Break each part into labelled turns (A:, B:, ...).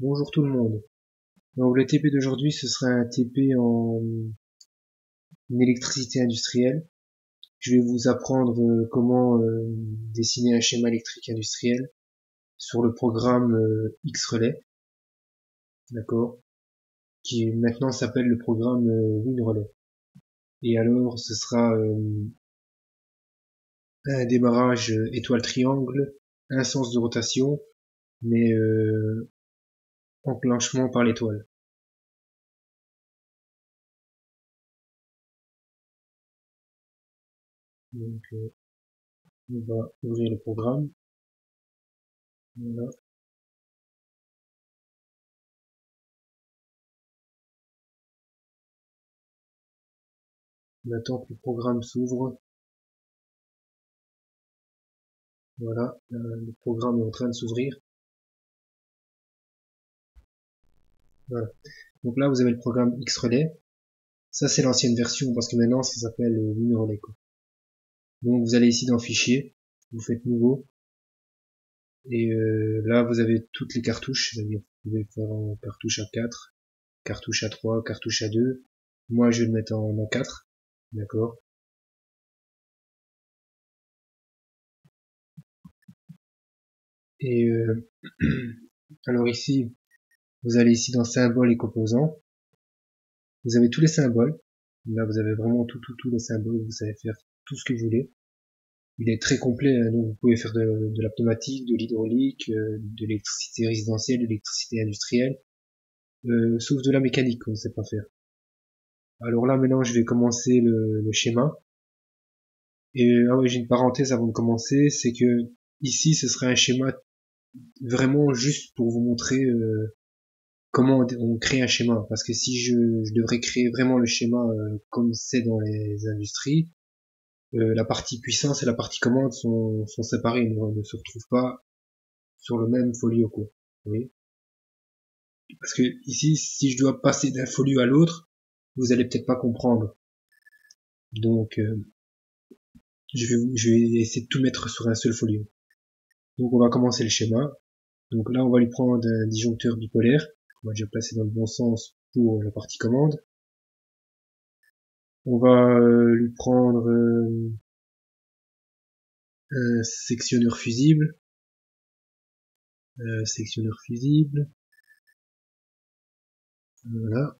A: Bonjour tout le monde. Donc le TP d'aujourd'hui ce sera un TP en électricité industrielle. Je vais vous apprendre comment dessiner un schéma électrique industriel sur le programme X-Relay, d'accord, qui maintenant s'appelle le programme WinRelay. Et alors ce sera un démarrage étoile triangle, un sens de rotation, mais enclenchement par l'étoile. Donc on va ouvrir le programme. Voilà. On attend que le programme s'ouvre. Voilà, le programme est en train de s'ouvrir. Voilà. Donc là, vous avez le programme X-Relay. Ça, c'est l'ancienne version parce que maintenant, ça s'appelle WinRelay. Donc, vous allez ici dans Fichier, vous faites Nouveau. Et là, vous avez toutes les cartouches. C'est-à-dire, vous pouvez faire en cartouche A4, cartouche A3, cartouche A2. Moi, je vais le mettre en A4. D'accord. Et alors ici, vous allez ici dans Symboles et Composants. Vous avez tous les symboles. Là, vous avez vraiment tous les symboles. Vous savez faire tout ce que vous voulez. Il est très complet, donc vous pouvez faire de la pneumatique, de l'hydraulique, de l'électricité résidentielle, de l'électricité industrielle, sauf de la mécanique qu'on ne sait pas faire. Alors là maintenant je vais commencer le schéma. Et ah ouais, j'ai une parenthèse avant de commencer, c'est que ici ce serait un schéma vraiment juste pour vous montrer comment on crée un schéma. Parce que si je devrais créer vraiment le schéma comme c'est dans les industries, la partie puissance et la partie commande sont séparées, ne se retrouvent pas sur le même folio, quoi. Vous voyez? Parce que ici, si je dois passer d'un folio à l'autre, vous allez peut-être pas comprendre. Donc, je vais essayer de tout mettre sur un seul folio. Donc, on va commencer le schéma. Donc là, on va lui prendre un disjoncteur bipolaire. On va déjà placer dans le bon sens pour la partie commande. On va lui prendre un sectionneur fusible. Sectionneur fusible. Voilà.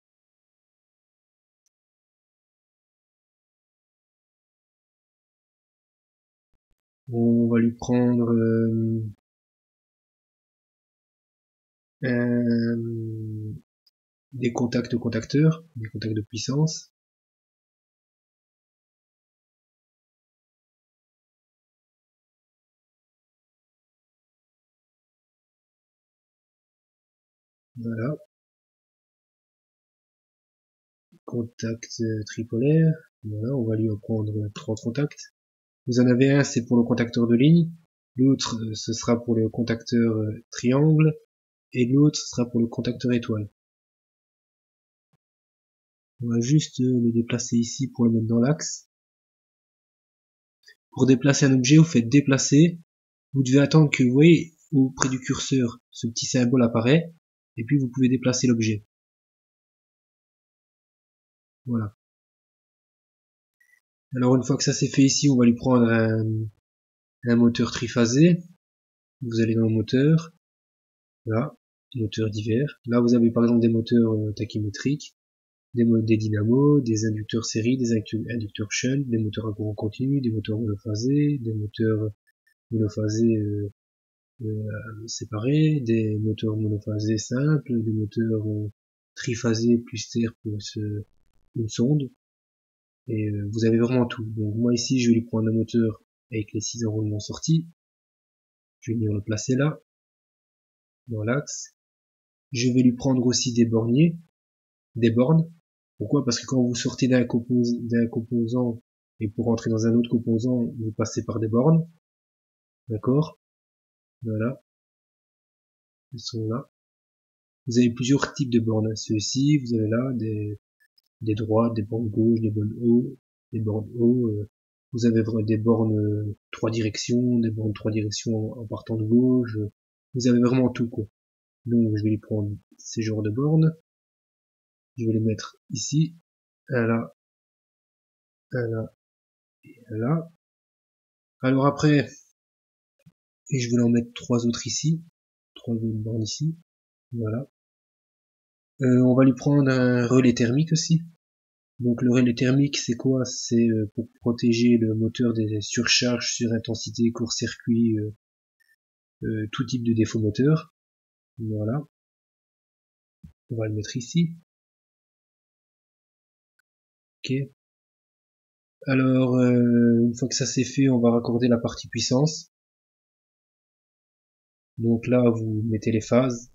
A: On va lui prendre des contacts contacteurs, des contacts de puissance. Voilà. Contact tripolaire. Voilà, on va lui en prendre 3 contacts. Vous en avez un, c'est pour le contacteur de ligne. L'autre, ce sera pour le contacteur triangle. Et l'autre, ce sera pour le contacteur étoile. On va juste le déplacer ici pour le mettre dans l'axe. Pour déplacer un objet, vous faites déplacer. Vous devez attendre que, vous voyez, auprès du curseur, ce petit symbole apparaît. Et puis vous pouvez déplacer l'objet. Voilà. Alors une fois que ça c'est fait ici, on va lui prendre un moteur triphasé. Vous allez dans le moteur. Là, moteurs divers. Là, vous avez par exemple des moteurs tachymétriques, des dynamos, des inducteurs série, des inducteurs shunt, des moteurs à courant continu, des moteurs monophasés, des moteurs monophasés séparés, des moteurs monophasés simples, des moteurs triphasés plus terre plus une sonde. Et vous avez vraiment tout. Donc moi ici, je vais lui prendre un moteur avec les 6 enroulements sortis. Je vais venir le placer là, dans l'axe. Je vais lui prendre aussi des borniers, des bornes. Pourquoi? Parce que quand vous sortez d'un composant et pour rentrer dans un autre composant, vous passez par des bornes. D'accord? Voilà. Ils sont là. Vous avez plusieurs types de bornes. Ceux-ci, vous avez là des droites, des bornes gauche, des bornes haut, des bornes haut. Vous avez des bornes 3 directions, des bornes 3 directions en partant de gauche. Vous avez vraiment tout, quoi. Donc je vais les prendre ces genres de bornes. Je vais les mettre ici, un là, un là et un là. Alors après, et je vais en mettre 3 autres ici, 3 autres bornes ici. Voilà. On va lui prendre un relais thermique aussi. Donc le relais thermique, c'est quoi? C'est pour protéger le moteur des surcharges, surintensité, court-circuit, tout type de défaut moteur. Voilà. On va le mettre ici. Ok. Alors, une fois que ça c'est fait, on va raccorder la partie puissance. Donc là, vous mettez les phases.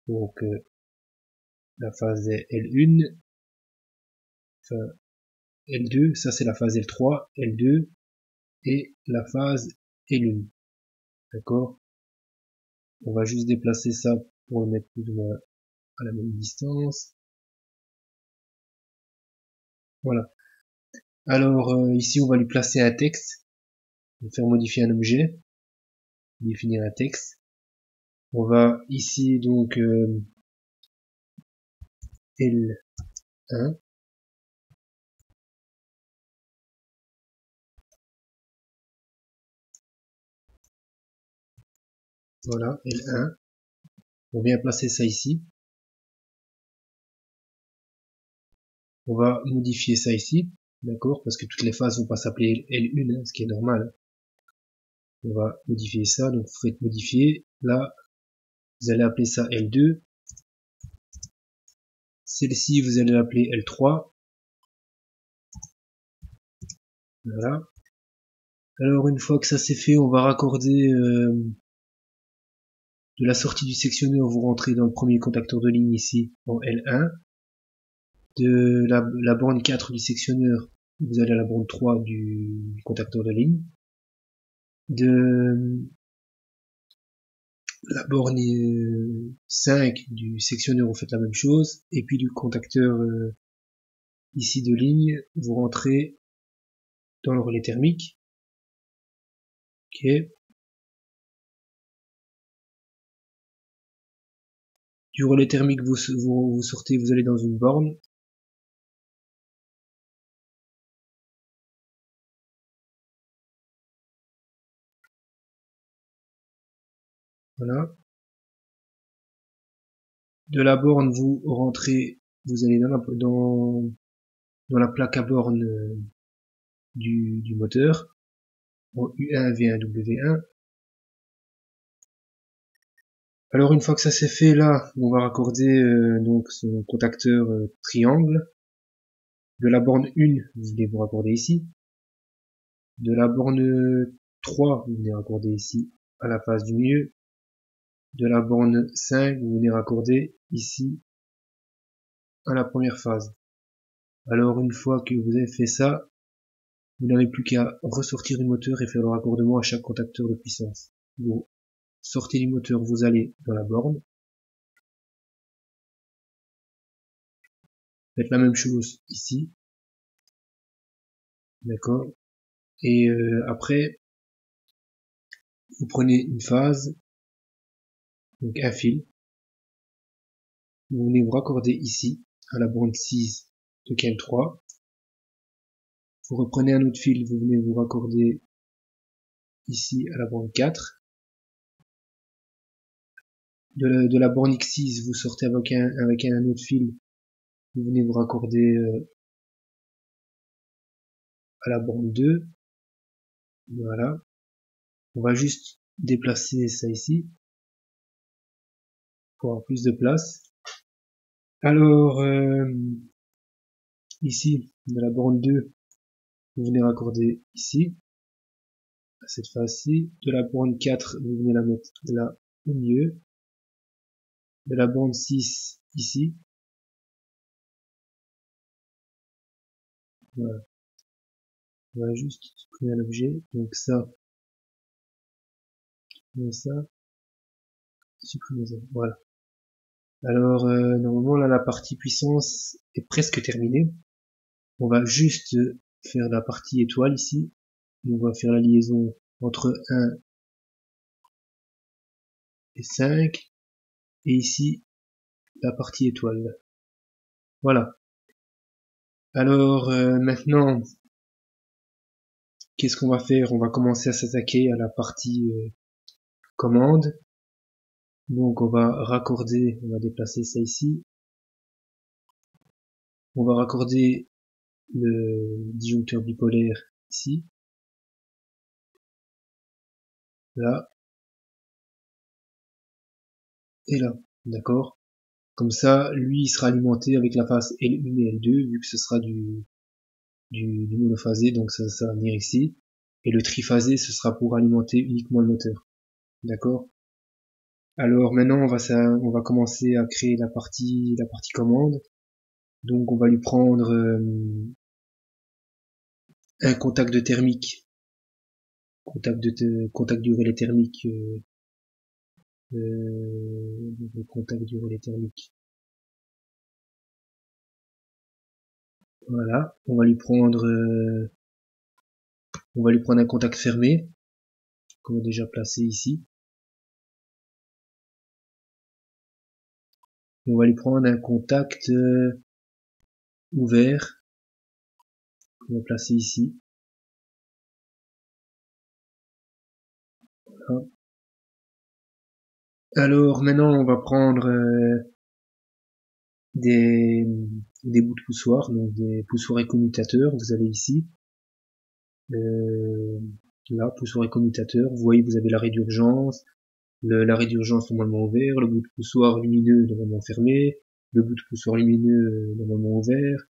A: Donc la phase L1, enfin L2, ça c'est la phase L3, L2 et la phase L1. D'accord? On va juste déplacer ça pour le mettre plus ou moins à la même distance. Voilà. Alors ici on va lui placer un texte, on va faire modifier un objet, définir un texte. On va ici donc L1, voilà, L1. On vient placer ça ici. On va modifier ça ici, d'accord, parce que toutes les phases vont pas s'appeler L1, hein, ce qui est normal. On va modifier ça, donc vous faites modifier. Là, vous allez appeler ça L2. Celle-ci, vous allez l'appeler L3. Voilà. Alors, une fois que ça c'est fait, on va raccorder de la sortie du sectionneur, vous rentrez dans le premier contacteur de ligne ici, en L1. De la borne 4 du sectionneur, vous allez à la borne 3 du contacteur de ligne. De la borne 5 du sectionneur, vous faites la même chose. Et puis du contacteur ici de ligne, vous rentrez dans le relais thermique. Ok. Du relais thermique, vous sortez, vous allez dans une borne. Voilà. De la borne, vous rentrez, vous allez dans la plaque à borne du moteur, en U1, V1, W1. Alors une fois que ça c'est fait, là, on va raccorder donc son contacteur triangle. De la borne 1, vous venez vous raccorder ici. De la borne 3, vous venez raccorder ici à la phase du milieu. De la borne 5, vous venez raccorder ici à la première phase. Alors une fois que vous avez fait ça, vous n'avez plus qu'à ressortir du moteur et faire le raccordement à chaque contacteur de puissance. Vous sortez du moteur, vous allez dans la borne. Faites la même chose ici. D'accord. Et après, vous prenez une phase, donc un fil. Vous venez vous raccorder ici à la borne 6 de CAN 3. Vous reprenez un autre fil, vous venez vous raccorder ici à la borne 4. De la borne X6, vous sortez avec un autre fil, vous venez vous raccorder à la borne 2. Voilà. On va juste déplacer ça ici pour avoir plus de place. Alors, ici, de la borne 2, vous venez raccorder ici, à cette phase-ci. De la borne 4, vous venez la mettre là au milieu. De la borne 6, ici. Voilà. On va juste supprimer un objet. Donc ça, supprimer ça. Voilà. Alors, normalement, là, la partie puissance est presque terminée. On va juste faire la partie étoile ici. On va faire la liaison entre 1 et 5, et ici la partie étoile. Voilà. Alors maintenant, qu'est-ce qu'on va faire? On va commencer à s'attaquer à la partie commande. Donc on va raccorder, on va déplacer ça ici. On va raccorder le disjoncteur bipolaire ici, là et là, d'accord? Comme ça, lui, il sera alimenté avec la phase L1 et L2, vu que ce sera du monophasé, donc ça va venir ici. Et le triphasé, ce sera pour alimenter uniquement le moteur, d'accord? Alors maintenant, on va commencer à créer la partie commande. Donc on va lui prendre un contact de thermique, contact du relais thermique, contact du relais thermique. Voilà, on va lui prendre un contact fermé qu'on a déjà placé ici. On va lui prendre un contact ouvert qu'on va placer ici. Voilà. Alors maintenant on va prendre des bouts de poussoir, donc des poussoirs et commutateurs. Vous avez ici là, poussoir et commutateur. Vous voyez, vous avez l'arrêt d'urgence, l'arrêt d'urgence normalement ouvert, le bout de poussoir lumineux normalement fermé, le bout de poussoir lumineux normalement ouvert,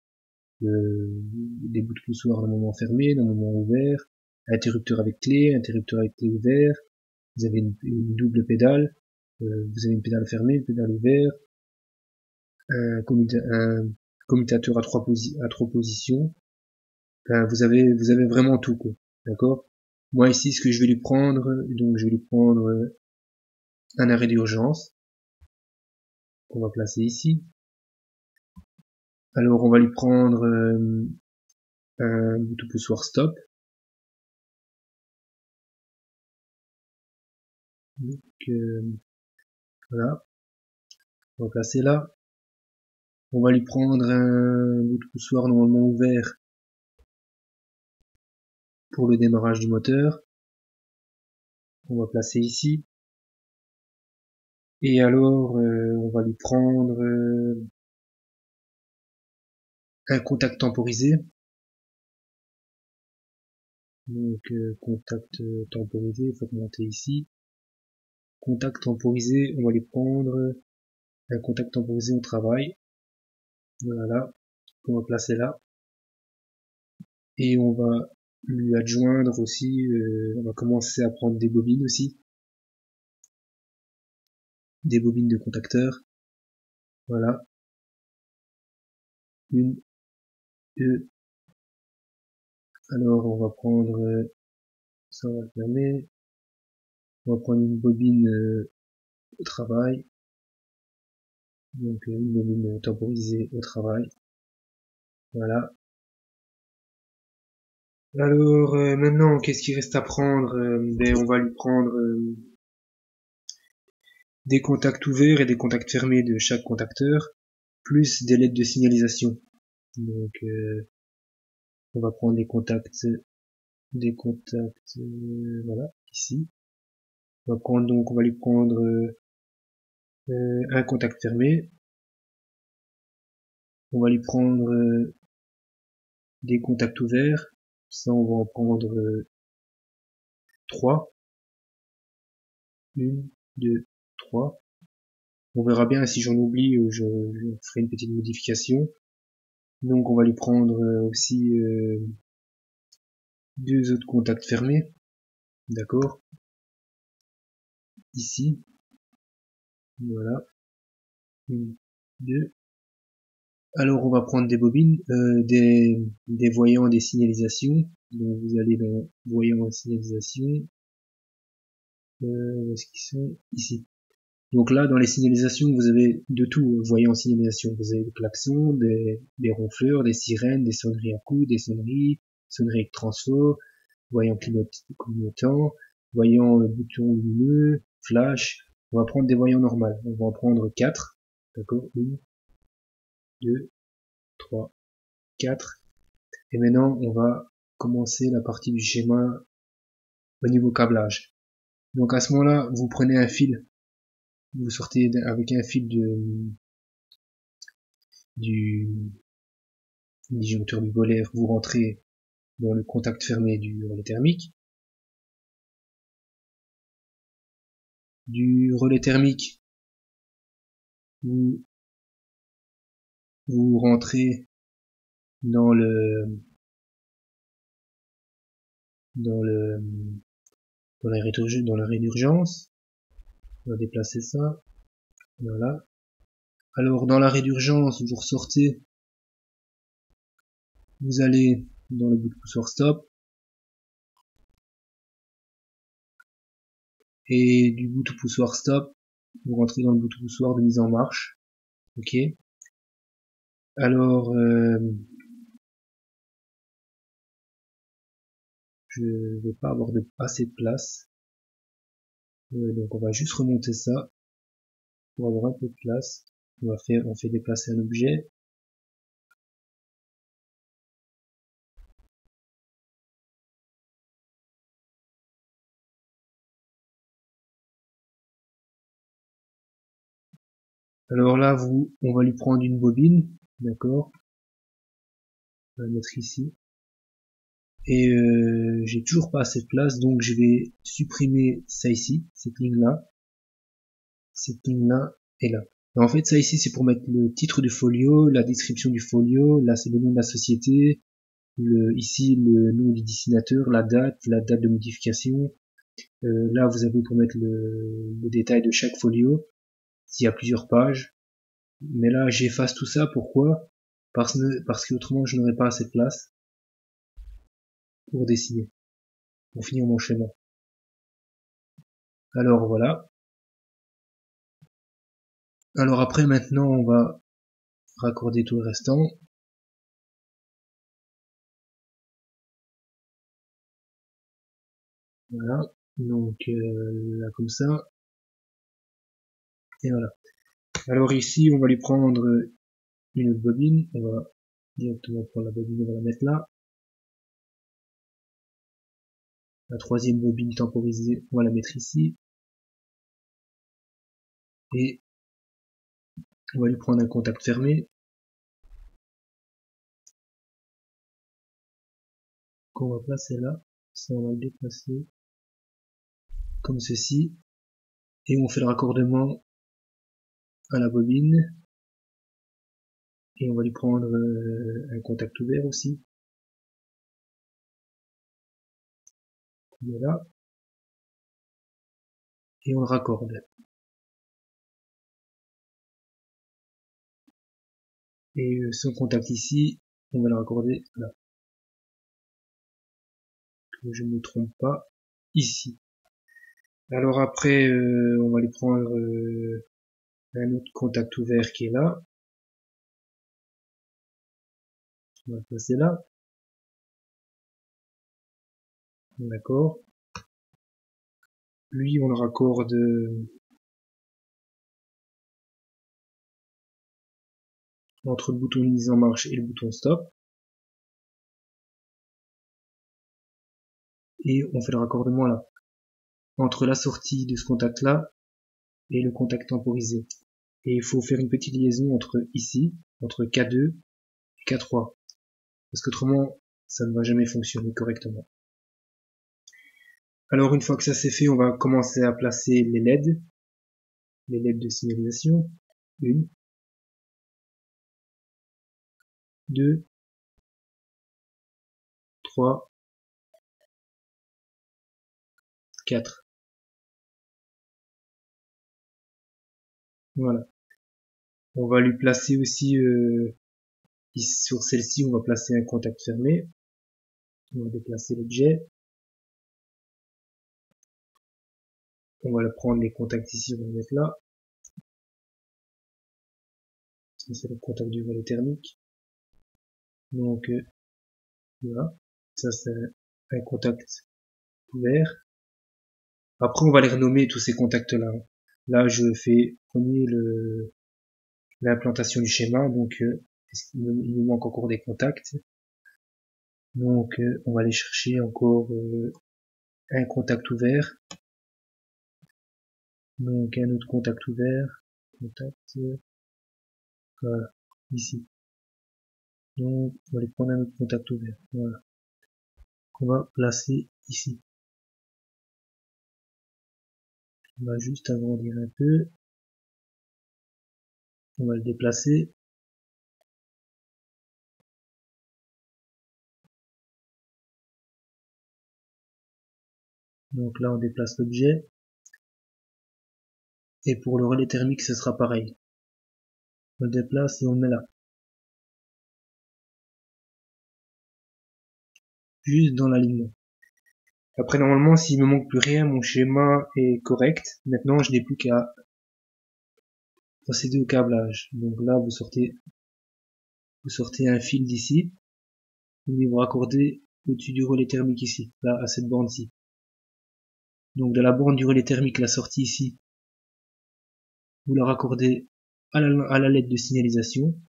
A: des bouts de poussoir normalement fermés, normalement ouverts, interrupteur avec clé ouvert. Vous avez une double pédale, vous avez une pédale fermée, une pédale ouverte, un commutateur à trois positions. Enfin, vous avez vraiment tout, quoi. D'accord? Moi ici, ce que je vais lui prendre, donc je vais lui prendre un arrêt d'urgence qu'on va placer ici. Alors on va lui prendre un bout de poussoir stop. Donc voilà, on va placer là. On va lui prendre un bout de poussoir normalement ouvert pour le démarrage du moteur. On va placer ici. Et alors on va lui prendre un contact temporisé. Donc contact temporisé, il faut monter ici. Contact temporisé, on va lui prendre un contact temporisé au travail. Voilà, qu'on va placer là. Et on va lui adjoindre aussi, on va commencer à prendre des bobines aussi. Des bobines de contacteurs. Voilà. Une, deux. Alors on va prendre, ça on va le fermer. On va prendre une bobine au travail. Donc une bobine temporisée au travail. Voilà. Alors maintenant, qu'est-ce qu'il reste à prendre? Ben, on va lui prendre des contacts ouverts et des contacts fermés de chaque contacteur, plus des LED de signalisation. Donc on va prendre des contacts, voilà, ici. On va lui prendre un contact fermé. On va lui prendre des contacts ouverts. Ça, on va en prendre 3. 1, 2, 3. On verra bien si j'en oublie, je ferai une petite modification. Donc on va lui prendre aussi 2 autres contacts fermés. D'accord. Ici. Voilà. 1, 2. Alors on va prendre des bobines, des voyants, des signalisations. Donc vous allez dans voyants et signalisation. Où est-ce qu'ils sont? Ici. Donc là, dans les signalisations, vous avez de tout, voyants signalisation. Vous avez des klaxons, des ronfleurs, des sirènes, des sonneries à coups, des sonneries avec transfo, voyants clignotants, voyants boutons lumineux, flash, On va prendre des voyants normaux. On va en prendre 4. D'accord? 1, 2, 3, 4. Et maintenant, on va commencer la partie du schéma au niveau câblage. Donc à ce moment-là, vous prenez un fil, vous sortez avec un fil du disjoncteur bipolaire, vous rentrez dans le contact fermé du relais thermique. Du relais thermique, vous rentrez dans l'arrêt d'urgence. On va déplacer ça. Voilà. Alors dans l'arrêt d'urgence, vous ressortez, vous allez dans le bout de poussoir stop, et du bout de poussoir stop, vous rentrez dans le bout de poussoir de mise en marche. Ok. Alors je vais pas avoir assez de place, donc on va juste remonter ça pour avoir un peu de place. On fait déplacer un objet. Alors là, on va lui prendre une bobine, d'accord? On va la mettre ici. Et j'ai toujours pas assez de place, donc je vais supprimer ça ici, cette ligne-là et là. Et en fait, ça ici, c'est pour mettre le titre du folio, la description du folio, là c'est le nom de la société, ici le nom du destinateur, la date de modification. Là, vous avez pour mettre le détail de chaque folio, s'il y a plusieurs pages. Mais là, j'efface tout ça. Pourquoi? Parce que autrement, je n'aurais pas assez de place pour dessiner, pour finir mon schéma. Alors voilà. Alors après, maintenant, on va raccorder tout le restant. Voilà. Donc là comme ça. Et voilà. Alors ici, on va lui prendre une autre bobine. On va directement prendre la bobine, on va la mettre là. La troisième bobine temporisée, on va la mettre ici. Et on va lui prendre un contact fermé. Qu'on va placer là. Ça, on va le déplacer comme ceci. Et on fait le raccordement à la bobine. Et on va lui prendre un contact ouvert aussi. Voilà. Et on le raccorde. Et son contact ici, on va le raccorder là. Que je ne me trompe pas, ici. Alors après, on va lui prendre un autre contact ouvert qui est là. On va le placer là. D'accord. Lui, on le raccorde entre le bouton mise en marche et le bouton stop. Et on fait le raccordement là. Entre la sortie de ce contact là et le contact temporisé. Et il faut faire une petite liaison entre ici, entre K2 et K3. Parce qu'autrement, ça ne va jamais fonctionner correctement. Alors une fois que ça c'est fait, on va commencer à placer les LED de signalisation. 1, 2, 3, 4. Voilà. On va lui placer aussi, sur celle-ci, on va placer un contact fermé. On va déplacer l'objet. On va prendre les contacts ici, on va les mettre là. Ça c'est le contact du relais thermique. Donc voilà. Ça c'est un contact ouvert. Après on va les renommer tous ces contacts là. Là, je fais premier l'implantation du schéma, donc il me manque encore des contacts. Donc on va aller chercher encore un contact ouvert. Donc un autre contact ouvert. Contact. Voilà, ici. Donc on va aller prendre un autre contact ouvert. Voilà. Qu'on va placer ici. On va juste agrandir un peu. On va le déplacer. Donc là on déplace l'objet. Et pour le relais thermique ce sera pareil. On le déplace et on le met là. Juste dans l'alignement. Après normalement s'il me manque plus rien, mon schéma est correct. Maintenant je n'ai plus qu'à procéder au câblage. Donc là vous sortez un fil d'ici. Vous allez vous raccorder au-dessus du relais thermique ici, là à cette borne-ci. Donc de la borne du relais thermique, la sortie ici, vous la raccordez à la LED de signalisation.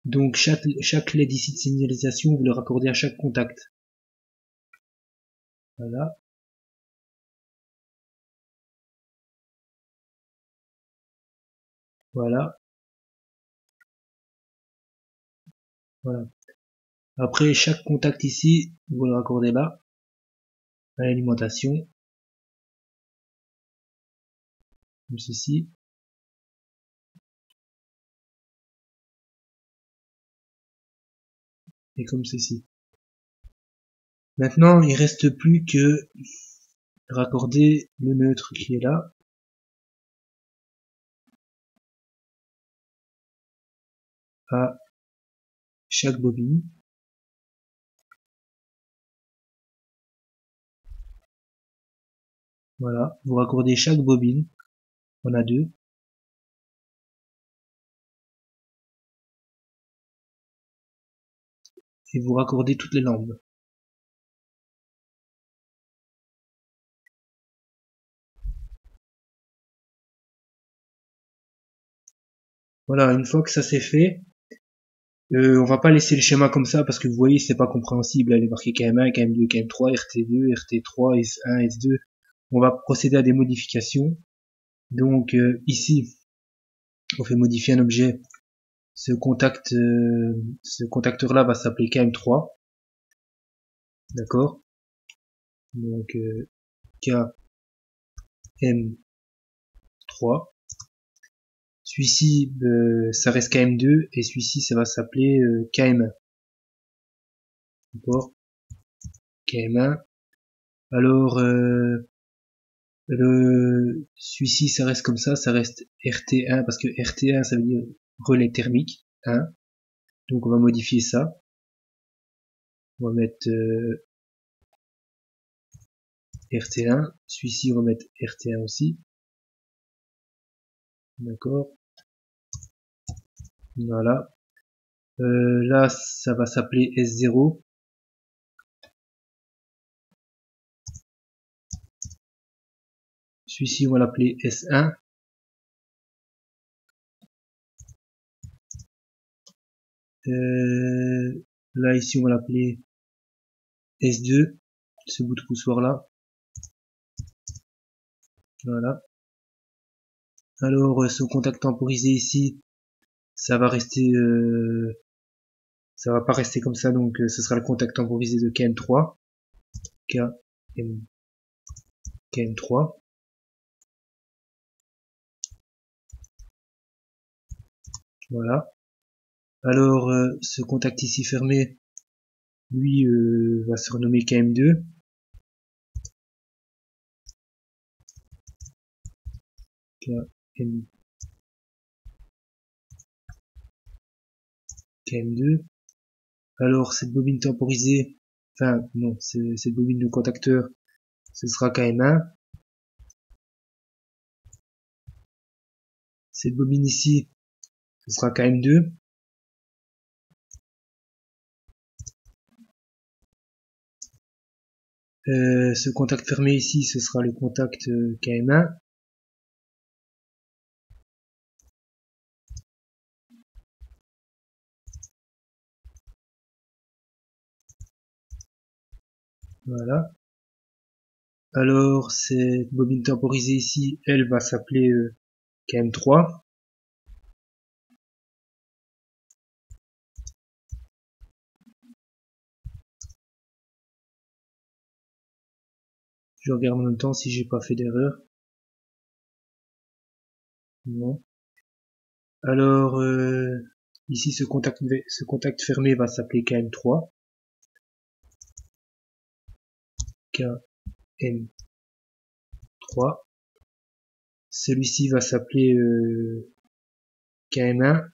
A: Donc chaque LED ici de signalisation, vous le raccordez à chaque contact. Voilà. Voilà. Voilà. Après chaque contact ici, vous le raccordez là, à l'alimentation. Comme ceci. Et comme ceci. Maintenant, il reste plus que raccorder le neutre qui est là. À chaque bobine. Voilà, vous raccordez chaque bobine, on a deux. Et vous raccordez toutes les lampes. Voilà, une fois que ça c'est fait, on va pas laisser le schéma comme ça parce que vous voyez c'est pas compréhensible, elle est marquée KM1, KM2, KM3, RT2, RT3, S1, S2. On va procéder à des modifications. Donc ici, on fait modifier un objet. Ce contacteur là va s'appeler KM3. D'accord. Donc KM3. Celui-ci, ça reste KM2 et celui-ci, ça va s'appeler KM1. D'accord. KM1. Alors, celui-ci, ça reste comme ça reste RT1 parce que RT1, ça veut dire relais thermique 1. Donc, on va modifier ça. On va mettre RT1. Celui-ci, on va mettre RT1 aussi. D'accord. Voilà. Là, ça va s'appeler S0. Celui-ci, on va l'appeler S1. Là, ici, on va l'appeler S2. Ce bout de poussoir là. Voilà. Alors, ce contact temporisé ici, ça va rester, ça va pas rester comme ça, donc ce sera le contact temporisé de KM3. KM3. Voilà. Alors, ce contact ici fermé, lui, va se renommer KM2. KM2. Alors, cette bobine temporisée, enfin, non, cette bobine de contacteur, ce sera KM1. Cette bobine ici, ce sera KM2. Ce contact fermé ici, ce sera le contact KM1. Voilà. Alors, cette bobine temporisée ici, elle va s'appeler KM3. Je regarde en même temps si j'ai pas fait d'erreur. Non. Alors, ici, ce contact fermé va s'appeler KM3. KM3. Celui-ci va s'appeler KM1.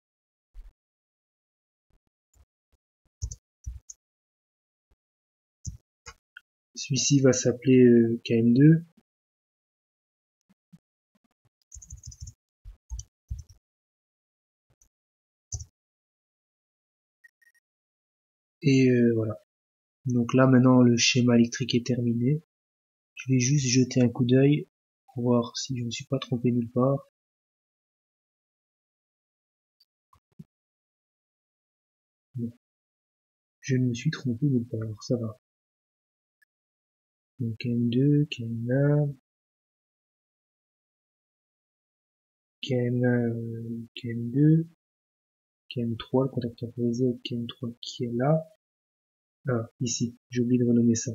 A: Celui-ci va s'appeler KM2. Et voilà. Donc là, maintenant, le schéma électrique est terminé. Je vais juste jeter un coup d'œil pour voir si je ne me suis pas trompé nulle part. Non, je me suis trompé nulle part, alors ça va. Donc KM2, KM1, KM1, KM2, KM3, le contact temporisé avec KM3 qui est là. Ah, ici, j'ai oublié de renommer ça.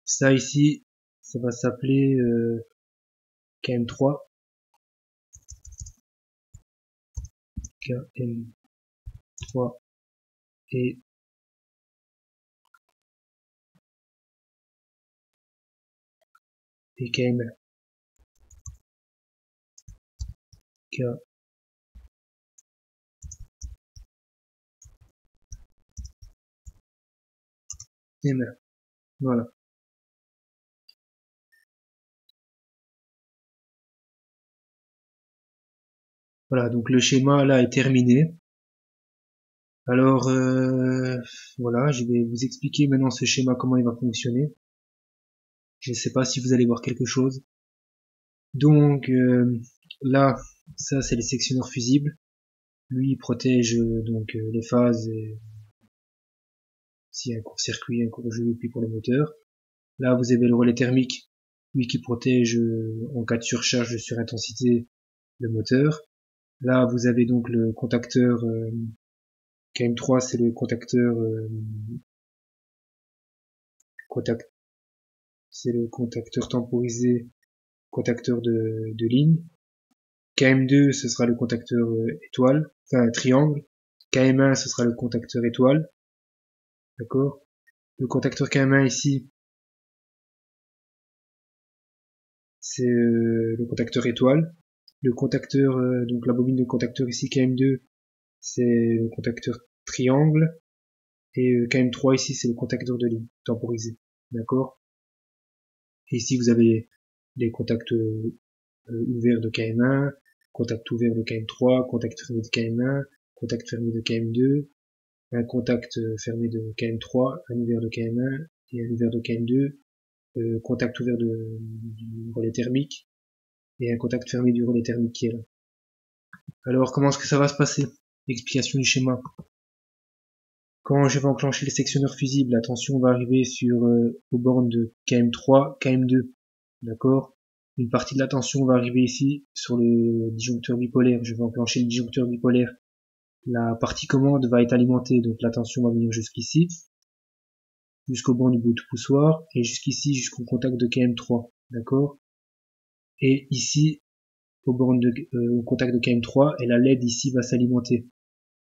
A: Ça ici, ça va s'appeler KM3. KM3 et KM1. KM1. Voilà. Voilà, donc le schéma là est terminé. Alors voilà, je vais vous expliquer maintenant ce schéma, comment il va fonctionner. Je ne sais pas si vous allez voir quelque chose. Donc là, ça c'est les sectionneurs fusibles. Lui il protège donc les phases et s'il y a un court-circuit, un court-jeu, et puis pour le moteur. Là vous avez le relais thermique, lui qui protège en cas de surcharge, de surintensité, le moteur. Là vous avez donc le contacteur KM3, c'est le contacteur c'est le contacteur temporisé, contacteur de ligne. KM2 ce sera le contacteur étoile, enfin triangle. KM1 ce sera le contacteur étoile, d'accord. Le contacteur KM1 ici c'est le contacteur étoile. Le contacteur donc la bobine de contacteur ici KM2 c'est le contacteur triangle et KM3 ici c'est le contacteur de ligne temporisé, d'accord. Et ici vous avez les contacts ouverts de KM1, contact ouvert de KM3, contact fermé de KM1, contact fermé de KM2, un contact fermé de KM3, un ouvert de KM1 et un ouvert de KM2, contact ouvert du relais thermique et un contact fermé du relais thermique qui est là. Alors comment est-ce que ça va se passer? Explication du schéma. Quand je vais enclencher le sectionneur fusible, la tension va arriver sur aux bornes de KM3, KM2, d'accord. Une partie de la tension va arriver ici sur le disjoncteur bipolaire. Je vais enclencher le disjoncteur bipolaire. La partie commande va être alimentée, donc la tension va venir jusqu'ici, jusqu'au banc du bout de poussoir, et jusqu'ici, jusqu'au contact de KM3, d'accord. Et ici, au contact de KM3, et la LED ici va s'alimenter,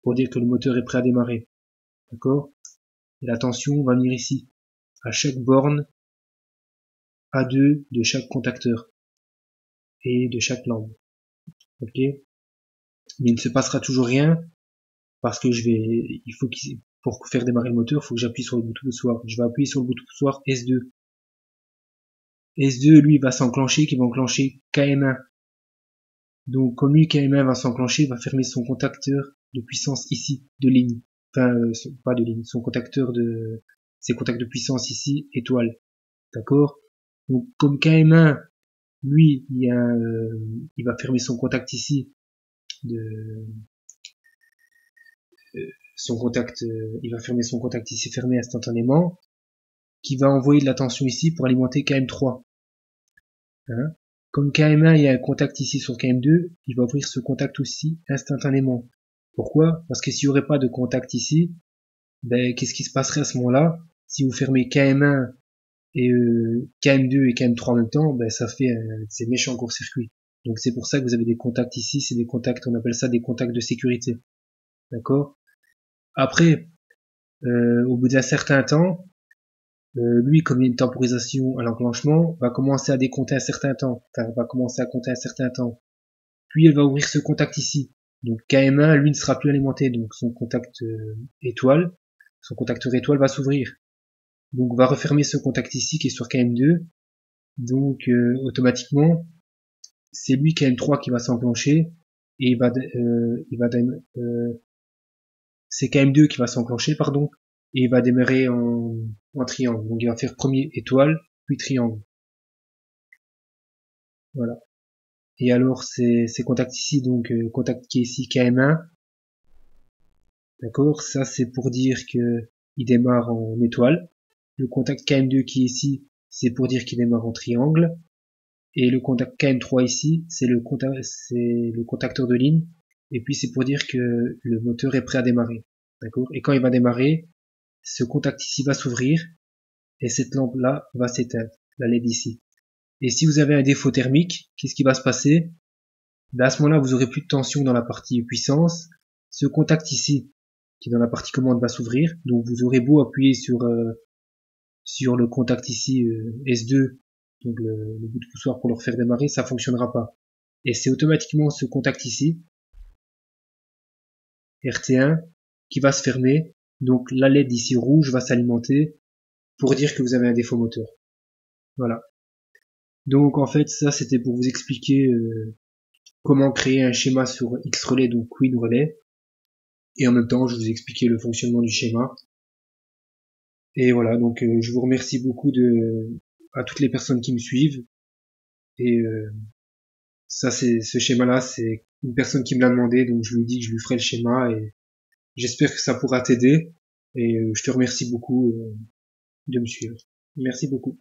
A: pour dire que le moteur est prêt à démarrer, d'accord. Et la tension va venir ici, à chaque borne A2 de chaque contacteur, et de chaque lampe, ok. Mais il ne se passera toujours rien, parce que pour faire démarrer le moteur, il faut que j'appuie sur le bouton poussoir. Je vais appuyer sur le bouton poussoir S2. S2, lui, va s'enclencher, qui va enclencher KM1. Donc, comme lui, KM1 va s'enclencher, il va fermer son contacteur de puissance ici, de ligne. Enfin, pas de ligne, ses contacts de puissance ici, étoile. D'accord? Donc, comme KM1, lui, il va fermer son contact ici, il va fermer son contact ici fermé instantanément. qui va envoyer de la tension ici pour alimenter KM3. Hein. Comme KM1, il y a un contact ici sur KM2, il va ouvrir ce contact aussi instantanément. Pourquoi? Parce que s'il n'y aurait pas de contact ici, ben, qu'est-ce qui se passerait à ce moment-là? Si vous fermez KM1 et KM2 et KM3 en même temps, ben, ça fait ces méchants court-circuits. Donc c'est pour ça que vous avez des contacts ici, c'est des contacts, on appelle ça des contacts de sécurité. D'accord? Après, au bout d'un certain temps, lui, comme il y a une temporisation à l'enclenchement, va commencer à décompter un certain temps. Enfin, va commencer à compter un certain temps. Puis elle va ouvrir ce contact ici. Donc KM1, lui, ne sera plus alimenté. Donc son contact étoile, son contacteur étoile va s'ouvrir. Donc on va refermer ce contact ici qui est sur KM2. Donc automatiquement, c'est lui KM3 qui va s'enclencher et c'est KM2 qui va s'enclencher, pardon, et il va démarrer en triangle. Donc il va faire premier étoile, puis triangle. Voilà. Et alors ces contacts ici, donc contact qui est ici KM1, d'accord, ça c'est pour dire que il démarre en étoile. Le contact KM2 qui est ici, c'est pour dire qu'il démarre en triangle. Et le contact KM3 ici, c'est le contacteur de ligne. Et puis c'est pour dire que le moteur est prêt à démarrer. D'accord. Et quand il va démarrer, ce contact ici va s'ouvrir et cette lampe là va s'éteindre, la LED ici. Et si vous avez un défaut thermique, qu'est-ce qui va se passer? Ben à ce moment-là, vous aurez plus de tension dans la partie puissance. Ce contact ici, qui est dans la partie commande, va s'ouvrir. Donc vous aurez beau appuyer sur le contact ici S2, donc le bout de poussoir pour le refaire démarrer, ça fonctionnera pas. Et c'est automatiquement ce contact ici, RT1, qui va se fermer. Donc la LED ici rouge va s'alimenter pour dire que vous avez un défaut moteur. Voilà. Donc en fait ça c'était pour vous expliquer comment créer un schéma sur X relais, donc Queen relais. Et en même temps je vous ai expliqué le fonctionnement du schéma. Et voilà, donc je vous remercie beaucoup à toutes les personnes qui me suivent. Et ça c'est ce schéma là, c'est une personne qui me l'a demandé, donc je lui ai dit que je lui ferai le schéma et j'espère que ça pourra t'aider. Et je te remercie beaucoup de me suivre. Merci beaucoup.